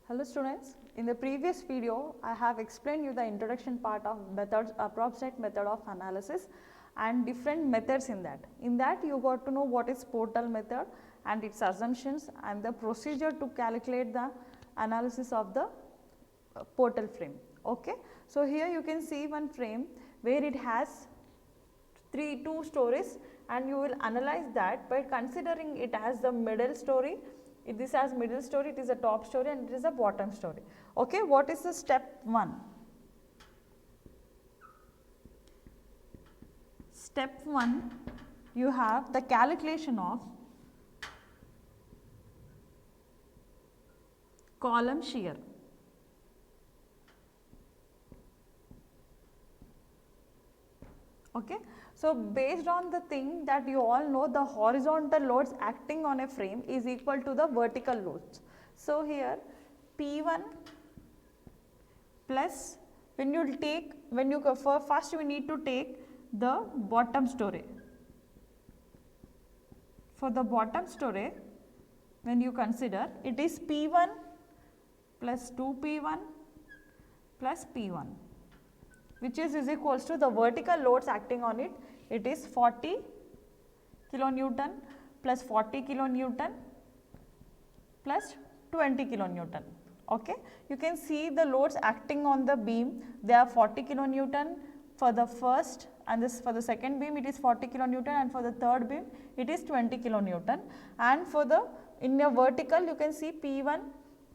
Hello students, in the previous video I have explained you the introduction part of approximate method of analysis and different methods in that. In that you got to know what is portal method and its assumptions and the procedure to calculate the analysis of the portal frame. Okay. So here you can see one frame where it has two stories and you will analyze that by considering it as the middle story. If this has middle story, it is a top story and it is a bottom story. Okay, what is the step 1? Step 1, you have the calculation of column shear. Okay. So, based on the thing that you all know, the horizontal loads acting on a frame is equal to the vertical loads. So, here P1 plus first we need to take the bottom story. For the bottom story, when you consider, it is P1 plus 2P1 plus P1, which is equals to the vertical loads acting on it. It is 40 kilonewton plus 40 kilonewton plus 20 kilonewton. Okay. You can see the loads acting on the beam, they are 40 kilonewton for the first, and this for the second beam it is 40 kilonewton, and for the third beam it is 20 kilonewton, and for the in a vertical you can see P1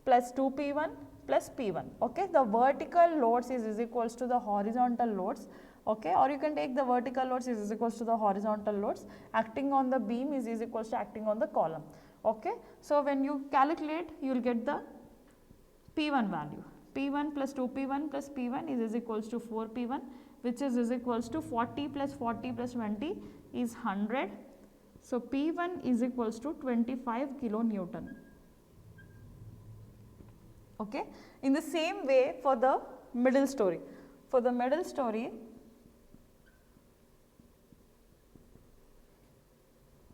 plus 2P1 plus P1. Okay. The vertical loads is equals to the horizontal loads. Okay, or you can take the vertical loads is equals to the horizontal loads acting on the beam is equals to acting on the column. Okay. So, when you calculate, you will get the P1 value. P1 plus 2P1 plus P1 is equals to 4P1, which is equals to 40 plus 40 plus 20 is 100. So, P1 is equals to 25 kilonewton. Okay. In the same way for the middle story. For the middle story,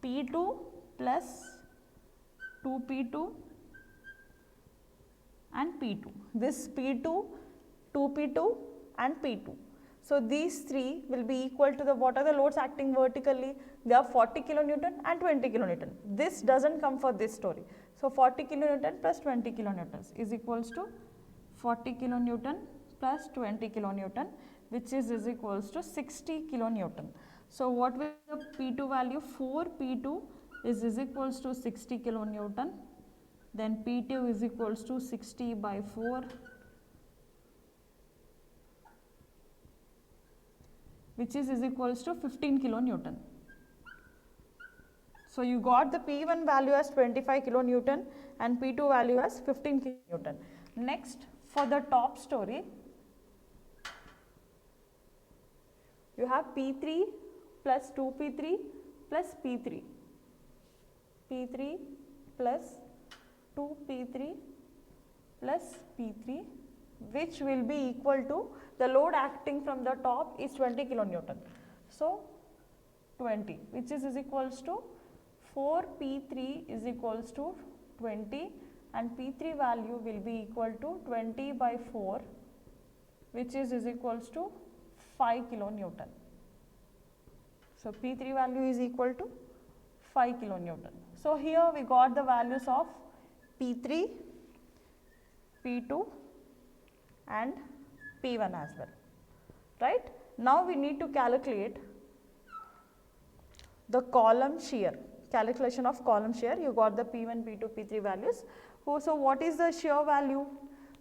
P2 plus 2P2 and P2. This P2, 2P2 and P2. So, these three will be equal to the what are the loads acting vertically? They are 40 kilonewton and 20 kilonewton. This does not come for this story. So, 40 kilonewton plus 20 kilonewtons is equals to 40 kilonewton plus 20 kilonewton, which is equals to 60 kilonewton. So, what will the P2 value? 4 P2 is equals to 60 kilonewton, then P2 is equals to 60 by 4, which is equals to 15 kilonewton. So, you got the P1 value as 25 kilonewton and P2 value as 15 kilonewton. Next, for the top story, you have P3 plus 2P3 plus P3, P3 plus 2P3 plus P3, which will be equal to the load acting from the top is 20 kilonewton. So, 20, which is equals to 4 P3 is equals to 20 and P3 value will be equal to 20 by 4, which is equals to 5 kilonewton. So, P3 value is equal to 5 kilonewton. So, here we got the values of P3, P2 and P1 as well, right. Now, we need to calculate the column shear, calculation of column shear. You got the P1, P2, P3 values. So, what is the shear value?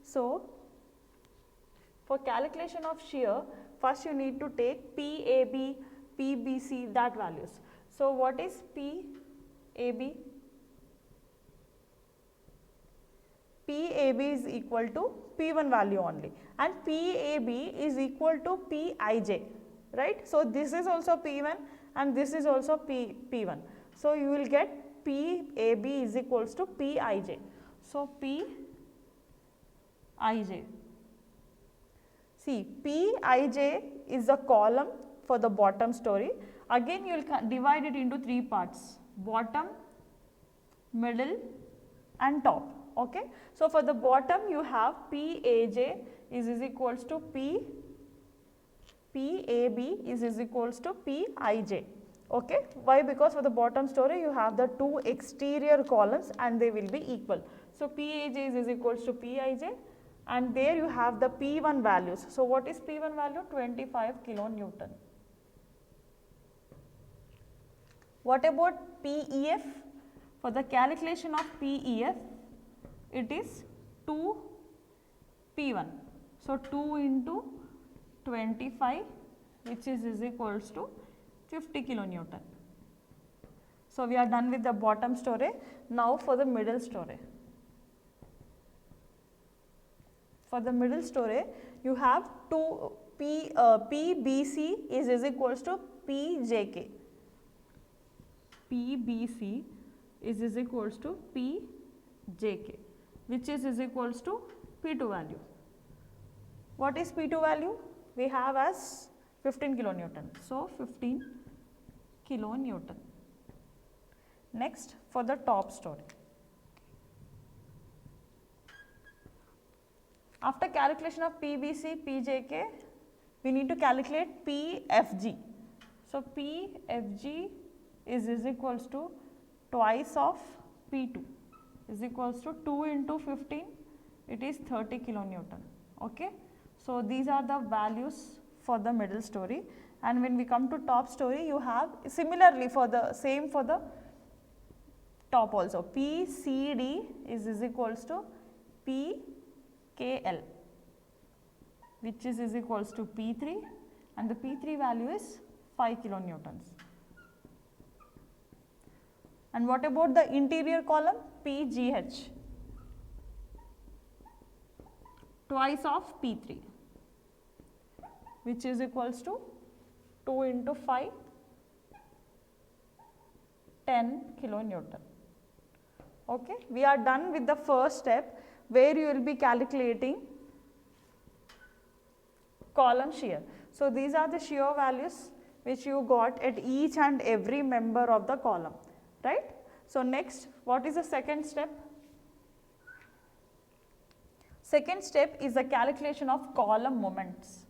So, for calculation of shear, first you need to take PAB, PBC, that values. So, what is PAB? PAB is equal to P1 value only and PAB is equal to Pij, right. So, this is also P1 and this is also P1. So, you will get PAB is equals to Pij. So, Pij. See, Pij is the column for the bottom story. Again, you will divide it into three parts: bottom, middle and top. Okay. So, for the bottom you have PAJ is equals to PAB is equals to PIJ. Okay. Why? Because for the bottom story you have the two exterior columns and they will be equal. So, PAJ is equals to PIJ and there you have the P1 values. So, what is P1 value? 25 kilonewton. What about PEF? For the calculation of PEF, it is 2 P1. So, 2 into 25 which is equals to 50 kilonewton. So, we are done with the bottom story. Now, for the middle story. For the middle story, you have PBC is equals to PJK. PBC is equals to PJK, which is equals to P2 value. What is P2 value? We have as 15 kilonewton. So, 15 kilonewton. Next, for the top story. After calculation of PBC, PJK, we need to calculate PFG. So, PFG is equals to twice of P2 is equals to 2 into 15, it is 30 kilonewton. Okay. So, these are the values for the middle story, and when we come to top story you have similarly for the same for the top also PCD is equals to PKL, which is equals to P3 and the P3 value is 5 kilonewtons. And what about the interior column? PGH, twice of P3, which is equals to 2 into 5, 10 kilonewton. Okay. We are done with the first step where you will be calculating column shear. So, these are the shear values which you got at each and every member of the column, right. So, next, what is the second step? Second step is the calculation of column moments.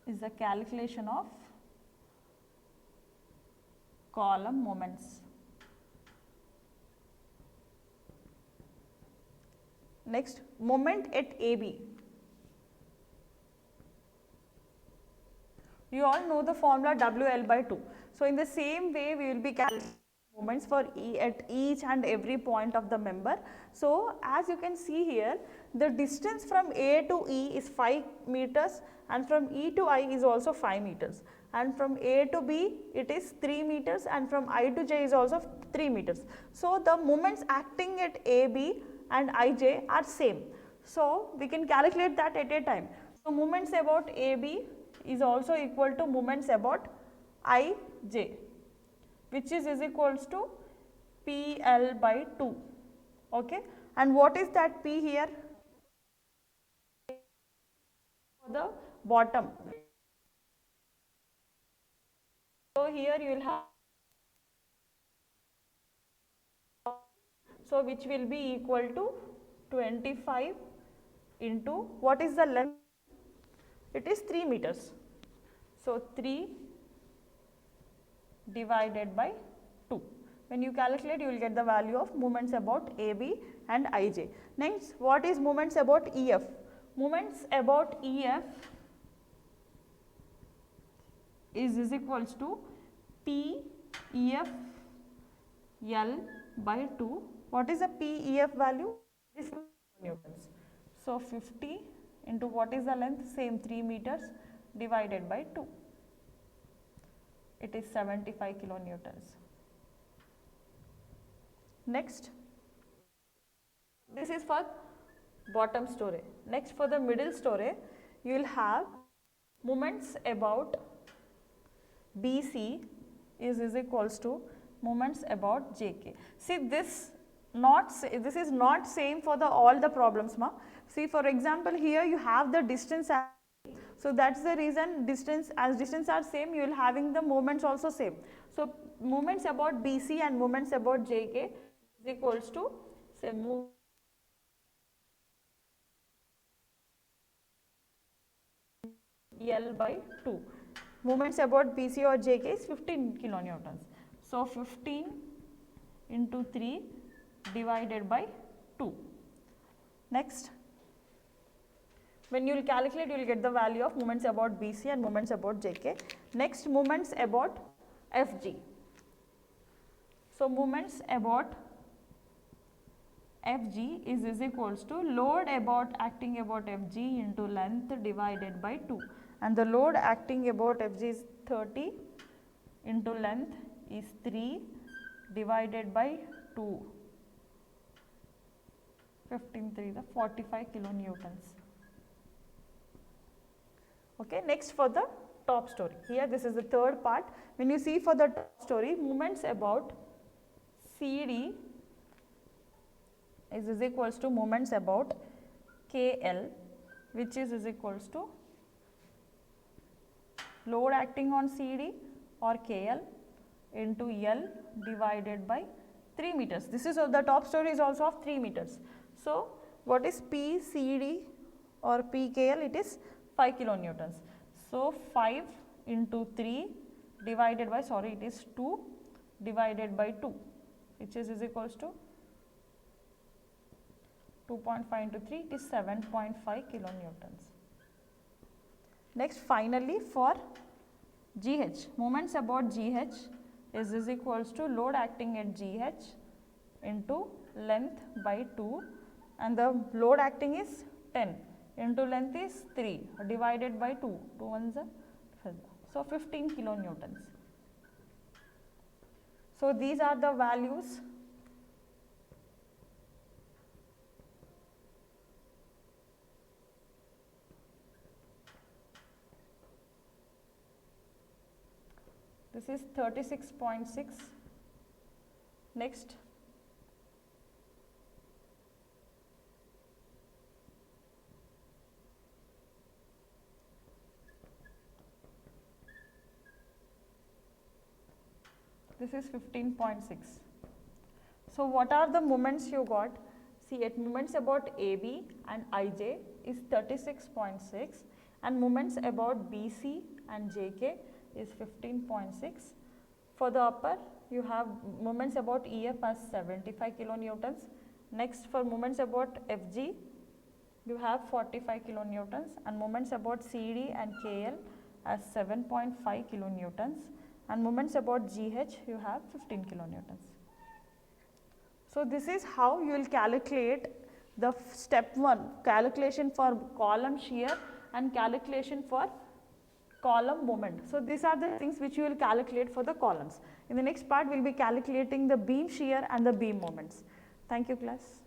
Is the calculation of column moments. Next, moment at AB. You all know the formula WL by 2. So, in the same way we will be calculating moments for at each and every point of the member. So, as you can see here, the distance from A to E is 5 meters and from E to I is also 5 meters, and from A to B it is 3 meters and from I to J is also 3 meters. So, the moments acting at AB and IJ are same. So, we can calculate that at a time. So, moments about AB is also equal to moments about IJ, which is equals to PL by 2. Okay. And what is that P here? For the bottom. So, here you will have, so which will be equal to 25 into what is the length? It is 3 meters. So, 3 divided by 2. When you calculate, you will get the value of moments about AB and IJ. Next, what is moments about EF? Moments about EF is equals to PEF L by 2. What is the PEF value? This is newtons. So, 50 into what is the length? Same 3 meters divided by 2. It is 75 kilonewtons. Next, this is for bottom story. Next, for the middle story, you will have moments about BC is equals to moments about JK. See, this is not same for the all the problems, ma. See, for example, here you have the distance. So, that is the reason distance, as distance are same, you will having the moments also same. So moments about BC and moments about JK is equals to, say, L by 2. Moments about BC or JK is 15 kilonewtons. So 15 into 3 divided by 2. Next, when you will calculate, you will get the value of moments about BC and moments about JK. Next, moments about FG. So moments about FG is equals to load about acting about FG into length divided by 2, and the load acting about FG is 30 into length is 3 divided by 2, 15 3 the 45 kilonewtons. Okay, next for the top story. Here this is the third part. When you see for the top story, moments about CD is equals to moments about KL, which is equals to load acting on CD or KL into L divided by 3 meters. This is the top story is also of 3 meters. So what is PCD or PKL? It is 5 kilonewtons. So 5 into 3 divided by, it is 2 divided by 2, which is equals to 2.5 into 3, it is 7.5 kilonewtons. Next, finally for GH, moments about GH is equals to load acting at GH into length by 2, and the load acting is 10 into length is 3 divided by 2, 2 ones are, so 15 kilonewtons. So these are the values . This is 36.6. Next, this is 15.6. So what are the moments you got? See, at moments about AB and IJ is 36.6, and moments about BC and JK is 15.6. For the upper, you have moments about EF as 75 kilonewtons. Next, for moments about FG, you have 45 kilonewtons, and moments about CD and KL as 7.5 kilonewtons, and moments about GH you have 15 kilonewtons. So this is how you will calculate the step 1 calculation for column shear and calculation for column moment. So these are the things which you will calculate for the columns. In the next part, we will be calculating the beam shear and the beam moments. Thank you, class.